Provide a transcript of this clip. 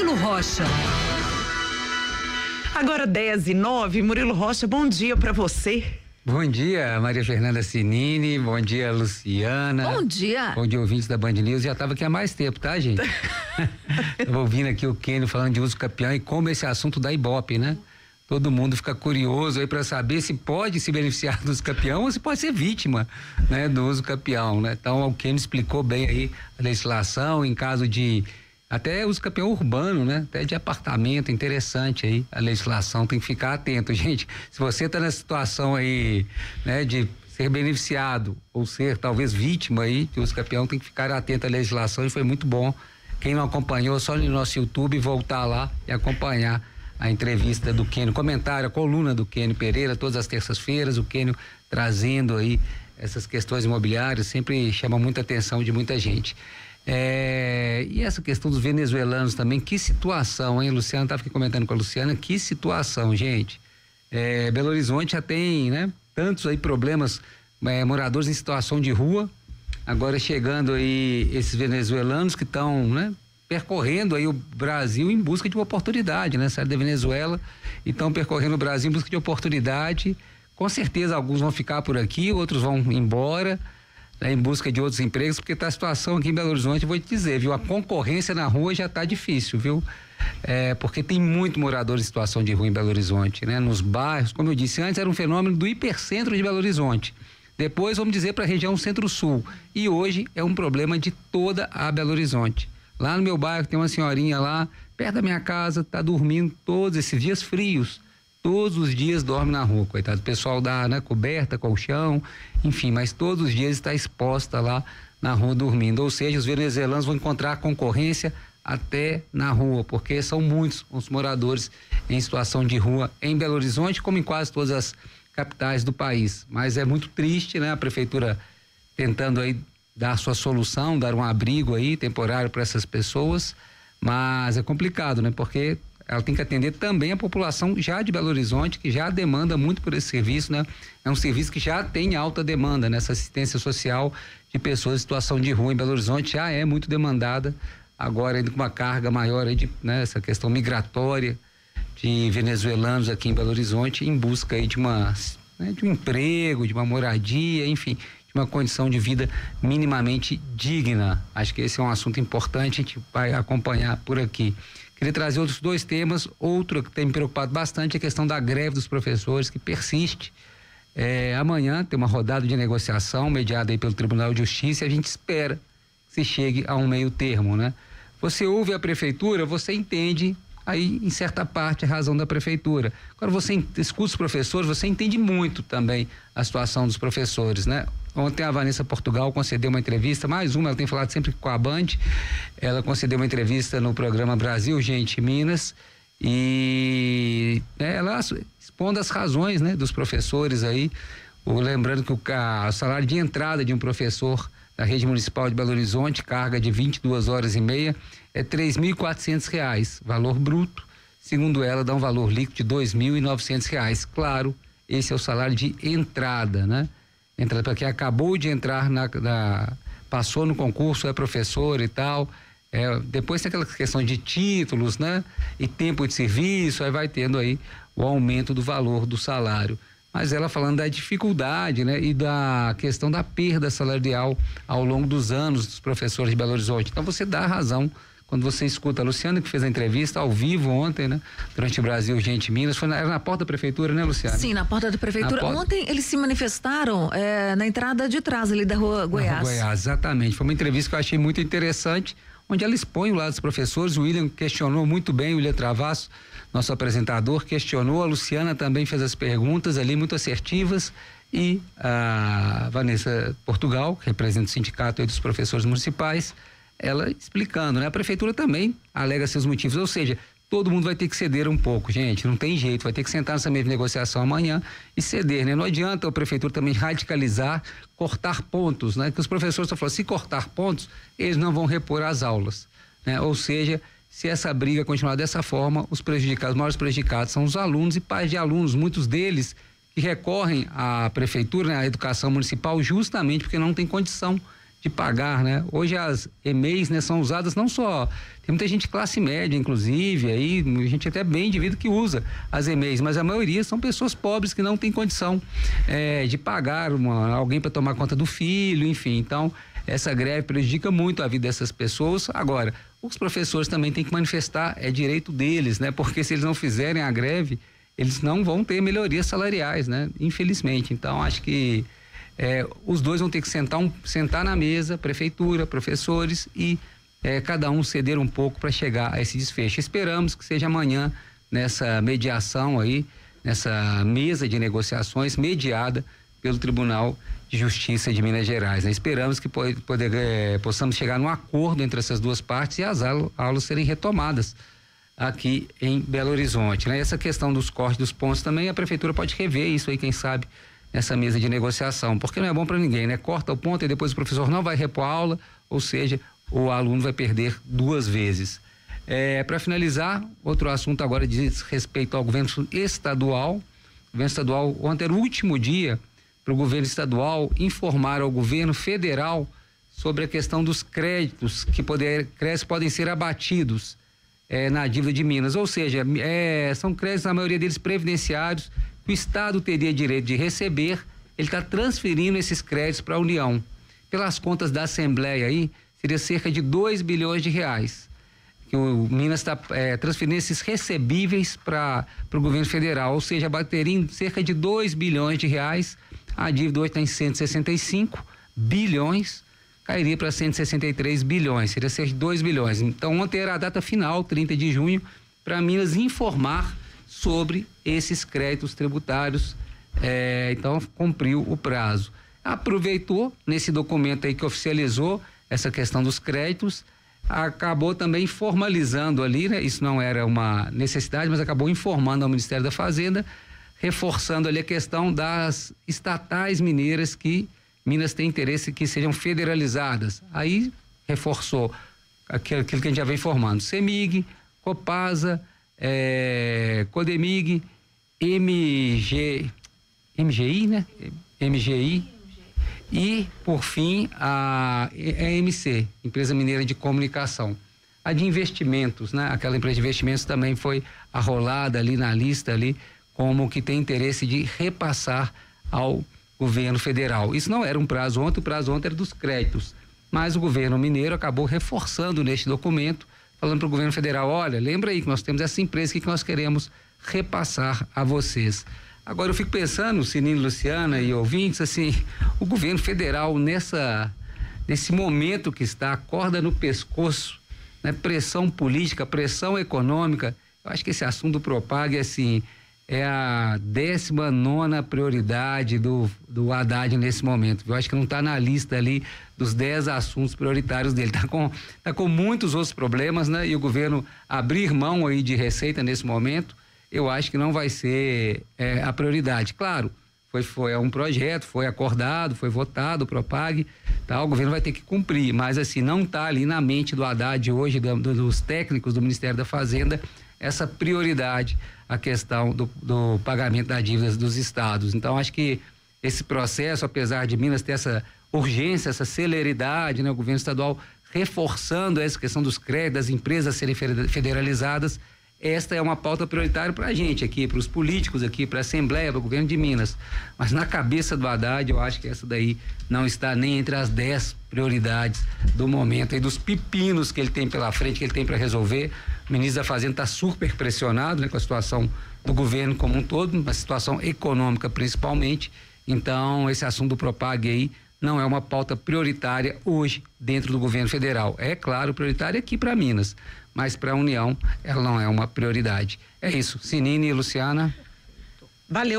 Murilo Rocha. Agora 10:09, Murilo Rocha, bom dia para você. Bom dia, Maria Fernanda Cinini, bom dia, Luciana. Bom dia. Bom dia, ouvintes da Band News. Já estava aqui há mais tempo, tá, gente? Eu ouvindo aqui o Kênio falando de uso capião e como esse assunto da Ibope, né? Todo mundo fica curioso aí para saber se pode se beneficiar do uso capião ou se pode ser vítima, né, do uso capião, né? Então, o Kênio explicou bem aí a legislação em caso de até uso capião urbano, né? Até de apartamento, interessante aí, a legislação tem que ficar atento, gente. Se você está na situação aí, né, de ser beneficiado ou ser talvez vítima aí de uso capião, tem que ficar atento à legislação e foi muito bom. Quem não acompanhou, só no nosso YouTube voltar lá e acompanhar a entrevista do Kênio, comentário, a coluna do Kênio Pereira, todas as terças-feiras, o Kênio trazendo aí essas questões imobiliárias, sempre chama muita atenção de muita gente. E essa questão dos venezuelanos também, que situação, hein? Luciana estava aqui comentando com a Luciana, que situação, gente. Belo Horizonte já tem, né? Tantos aí problemas, moradores em situação de rua, agora chegando aí esses venezuelanos que estão, né? Percorrendo aí o Brasil em busca de uma oportunidade, né? Saíram da Venezuela e estão percorrendo o Brasil em busca de oportunidade. Com certeza alguns vão ficar por aqui, outros vão embora, né, em busca de outros empregos, porque tá a situação aqui em Belo Horizonte, vou te dizer, viu? A concorrência na rua já tá difícil, viu? Porque tem muito morador em situação de rua em Belo Horizonte, né? Nos bairros, como eu disse antes, era um fenômeno do hipercentro de Belo Horizonte. Depois vamos dizer para a região centro-sul. E hoje é um problema de toda a Belo Horizonte. Lá no meu bairro tem uma senhorinha lá, perto da minha casa, tá dormindo todos esses dias frios. Todos os dias dorme na rua, coitado. O pessoal dá, né, coberta, colchão, enfim, mas todos os dias está exposta lá na rua dormindo. Ou seja, os venezuelanos vão encontrar concorrência até na rua, porque são muitos os moradores em situação de rua em Belo Horizonte, como em quase todas as capitais do país. Mas é muito triste, né? A prefeitura tentando aí dar sua solução, dar um abrigo aí temporário para essas pessoas, mas é complicado, né? Porque ela tem que atender também a população já de Belo Horizonte, que já demanda muito por esse serviço, né? É um serviço que já tem alta demanda, nessa assistência social de pessoas em situação de rua em Belo Horizonte, já é muito demandada, agora ainda com uma carga maior aí de, né, essa questão migratória de venezuelanos aqui em Belo Horizonte, em busca aí de um emprego, de uma moradia, enfim, de uma condição de vida minimamente digna. Acho que esse é um assunto importante, a gente vai acompanhar por aqui. Queria trazer outros dois temas. Outro que tem me preocupado bastante é a questão da greve dos professores, que persiste. Amanhã tem uma rodada de negociação mediada aí pelo Tribunal de Justiça e a gente espera que se chegue a um meio termo, né? Você ouve a prefeitura, você entende aí em certa parte a razão da prefeitura. Agora você escuta os professores, você entende muito também a situação dos professores, né? Ontem a Vanessa Portugal concedeu uma entrevista, mais uma, ela tem falado sempre com a Band, ela concedeu uma entrevista no programa Brasil Gente Minas e ela expondo as razões, né, dos professores aí, lembrando que o salário de entrada de um professor da rede municipal de Belo Horizonte, carga de 22 horas e meia, é R$3.400, valor bruto, segundo ela dá um valor líquido de R$2.900, claro, esse é o salário de entrada, né? Entra para quem acabou de entrar passou no concurso, é professor e tal, depois tem aquela questão de títulos, né? E tempo de serviço, aí vai tendo aí o aumento do valor do salário. Mas ela falando da dificuldade, né? E da questão da perda salarial ao longo dos anos dos professores de Belo Horizonte. Então você dá razão quando você escuta a Luciana, que fez a entrevista ao vivo ontem, né? Durante o Brasil Gente Minas, era na porta da prefeitura, né, Luciana? Sim, na porta da prefeitura. Ontem eles se manifestaram na entrada de trás ali da rua Goiás. Na rua Goiás, exatamente. Foi uma entrevista que eu achei muito interessante, onde ela expõe o lado dos professores. O William questionou muito bem, o William Travasso, nosso apresentador, questionou, a Luciana também fez as perguntas ali muito assertivas e a Vanessa Portugal, que representa o sindicato aí dos professores municipais, ela explicando, né? A prefeitura também alega seus motivos, ou seja, todo mundo vai ter que ceder um pouco, gente, não tem jeito, vai ter que sentar nessa mesma negociação amanhã e ceder, né? Não adianta a prefeitura também radicalizar, cortar pontos, né? Que os professores estão falando, se cortar pontos, eles não vão repor as aulas, né? Ou seja, se essa briga continuar dessa forma, os maiores prejudicados são os alunos e pais de alunos, muitos deles que recorrem à prefeitura, né, à educação municipal, justamente porque não tem condição de pagar, né? Hoje as EMEIs, né, são usadas não só... Tem muita gente de classe média, inclusive, aí, gente até bem indivíduo que usa as EMEIs, mas a maioria são pessoas pobres que não têm condição de pagar alguém para tomar conta do filho, enfim. Então, essa greve prejudica muito a vida dessas pessoas. Agora, os professores também têm que manifestar, é direito deles, né? Porque se eles não fizerem a greve, eles não vão ter melhorias salariais, né? Infelizmente. Então, acho que os dois vão ter que sentar na mesa, prefeitura, professores, e cada um ceder um pouco para chegar a esse desfecho. Esperamos que seja amanhã, nessa mediação aí, nessa mesa de negociações mediada pelo Tribunal de Justiça de Minas Gerais, né? Esperamos que possamos chegar num acordo entre essas duas partes e as aulas serem retomadas aqui em Belo Horizonte, né? Essa questão dos cortes dos pontos também, a prefeitura pode rever isso aí, quem sabe, nessa mesa de negociação, porque não é bom para ninguém, né? Corta o ponto e depois o professor não vai repor a aula, ou seja, o aluno vai perder duas vezes. Para finalizar, outro assunto agora diz respeito ao governo estadual. O governo estadual, ontem era o último dia para o governo estadual informar ao governo federal sobre a questão dos créditos que podem ser abatidos na dívida de Minas, ou seja, são créditos, a maioria deles previdenciários, que o Estado teria direito de receber. Ele está transferindo esses créditos para a União. Pelas contas da Assembleia aí, seria cerca de 2 bilhões de reais. Que o Minas está transferindo esses recebíveis para o governo federal, ou seja, bateria em cerca de 2 bilhões de reais. A dívida hoje está em 165 bilhões, cairia para 163 bilhões, seria cerca de 2 bilhões. Então, ontem era a data final, 30 de junho, para Minas informar sobre esses créditos tributários, então cumpriu o prazo. Aproveitou nesse documento aí que oficializou essa questão dos créditos, acabou também formalizando ali, né? Isso não era uma necessidade, mas acabou informando ao Ministério da Fazenda, reforçando ali a questão das estatais mineiras que Minas tem interesse que sejam federalizadas. Aí reforçou aquilo que a gente já vem informando: CEMIG, Copasa, Codemig, MGI, né? MGI e, por fim, a EMC, Empresa Mineira de Comunicação. A de investimentos, né? Aquela empresa de investimentos também foi arrolada ali na lista ali como que tem interesse de repassar ao governo federal. Isso não era um prazo ontem, o prazo ontem era dos créditos, mas o governo mineiro acabou reforçando neste documento, falando para o governo federal: olha, lembra aí que nós temos essa empresa que nós queremos repassar a vocês. Agora eu fico pensando, Sininho, Luciana e ouvintes, assim, o governo federal nesse momento que está, corda no pescoço, né? Pressão política, pressão econômica. Eu acho que esse assunto do Propag, assim, é a 19ª prioridade do Haddad nesse momento. Eu acho que não está na lista ali dos 10 assuntos prioritários dele. Tá com muitos outros problemas, né? E o governo abrir mão aí de receita nesse momento, eu acho que não vai ser a prioridade. Claro, foi um projeto, foi acordado, foi votado, o Propag, tá? O governo vai ter que cumprir, mas assim, não está ali na mente do Haddad hoje, dos técnicos do Ministério da Fazenda, essa prioridade, a questão do pagamento das dívidas dos estados. Então, acho que esse processo, apesar de Minas ter essa urgência, essa celeridade, né? O governo estadual reforçando essa questão dos créditos, das empresas serem federalizadas, esta é uma pauta prioritária para a gente aqui, para os políticos aqui, para a Assembleia, para o governo de Minas. Mas na cabeça do Haddad, eu acho que essa daí não está nem entre as 10 prioridades do momento e dos pepinos que ele tem pela frente, que ele tem para resolver. O ministro da Fazenda está super pressionado, né, com a situação do governo como um todo, a situação econômica principalmente. Então, esse assunto do Propag aí não é uma pauta prioritária hoje dentro do governo federal. É claro, prioritária aqui para Minas, mas para a União ela não é uma prioridade. É isso. Sinine e Luciana. Valeu.